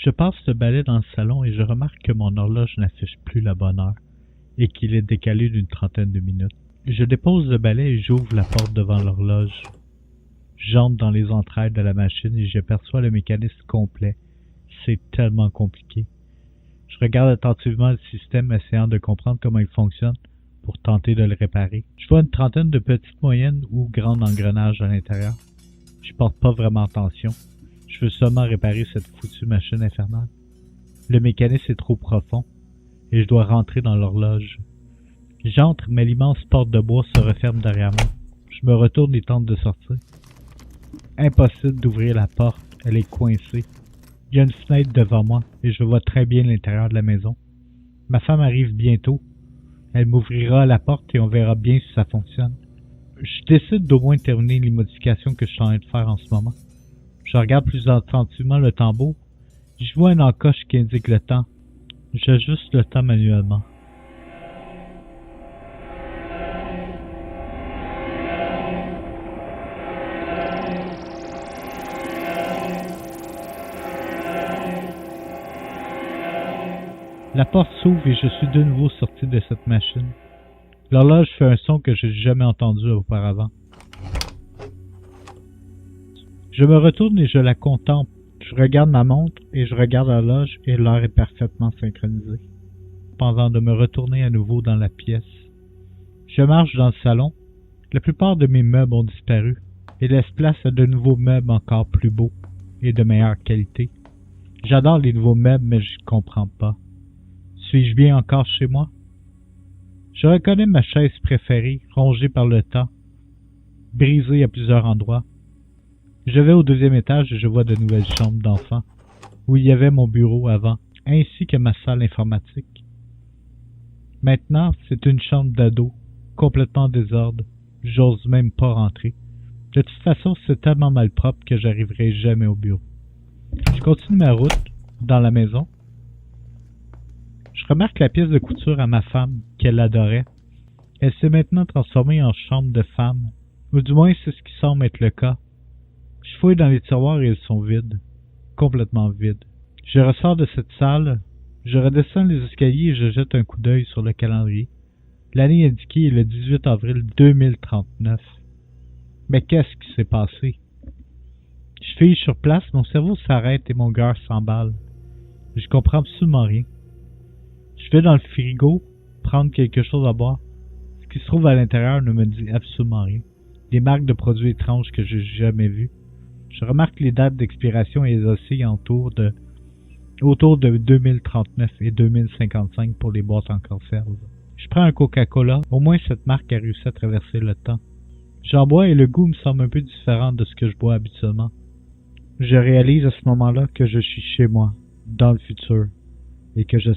Je passe le balai dans le salon et je remarque que mon horloge n'affiche plus la bonne heure et qu'il est décalé d'une trentaine de minutes. Je dépose le balai et j'ouvre la porte devant l'horloge. J'entre dans les entrailles de la machine et j'aperçois le mécanisme complet. C'est tellement compliqué. Je regarde attentivement le système, essayant de comprendre comment il fonctionne pour tenter de le réparer. Je vois une trentaine de petites, moyennes ou grandes engrenages à l'intérieur. Je porte pas vraiment attention. Je veux seulement réparer cette foutue machine infernale. Le mécanisme est trop profond et je dois rentrer dans l'horloge. J'entre, mais l'immense porte de bois se referme derrière moi. Je me retourne et tente de sortir. Impossible d'ouvrir la porte, elle est coincée. Il y a une fenêtre devant moi et je vois très bien l'intérieur de la maison. Ma femme arrive bientôt. Elle m'ouvrira la porte et on verra bien si ça fonctionne. Je décide d'au moins terminer les modifications que je suis en train de faire en ce moment. Je regarde plus attentivement le tambour. Je vois une encoche qui indique le temps. J'ajuste le temps manuellement. La porte s'ouvre et je suis de nouveau sorti de cette machine. L'horloge fait un son que je n'ai jamais entendu auparavant. Je me retourne et je la contemple. Je regarde ma montre et je regarde l'horloge et l'heure est parfaitement synchronisée. Pendant de me retourner à nouveau dans la pièce. Je marche dans le salon. La plupart de mes meubles ont disparu et laisse place à de nouveaux meubles encore plus beaux et de meilleure qualité. J'adore les nouveaux meubles mais je comprends pas. Suis-je bien encore chez moi? Je reconnais ma chaise préférée, rongée par le temps, brisée à plusieurs endroits. Je vais au deuxième étage et je vois de nouvelles chambres d'enfants, où il y avait mon bureau avant, ainsi que ma salle informatique. Maintenant, c'est une chambre d'ado, complètement en désordre. J'ose même pas rentrer. De toute façon, c'est tellement malpropre que j'arriverai jamais au bureau. Je continue ma route, dans la maison. Je remarque la pièce de couture à ma femme, qu'elle adorait. Elle s'est maintenant transformée en chambre de femme, ou du moins c'est ce qui semble être le cas. Je fouille dans les tiroirs et ils sont vides, complètement vides. Je ressors de cette salle, je redescends les escaliers et je jette un coup d'œil sur le calendrier. L'année indiquée est le 18 avril 2039. Mais qu'est-ce qui s'est passé? Je fige sur place, mon cerveau s'arrête et mon cœur s'emballe. Je comprends absolument rien. Je vais dans le frigo, prendre quelque chose à boire. Ce qui se trouve à l'intérieur ne me dit absolument rien. Des marques de produits étranges que j'ai jamais vues. Je remarque les dates d'expiration et elles oscillent autour de 2039 et 2055 pour les boîtes en conserve. Je prends un Coca-Cola, au moins cette marque a réussi à traverser le temps. J'en bois et le goût me semble un peu différent de ce que je bois habituellement. Je réalise à ce moment-là que je suis chez moi, dans le futur, et que je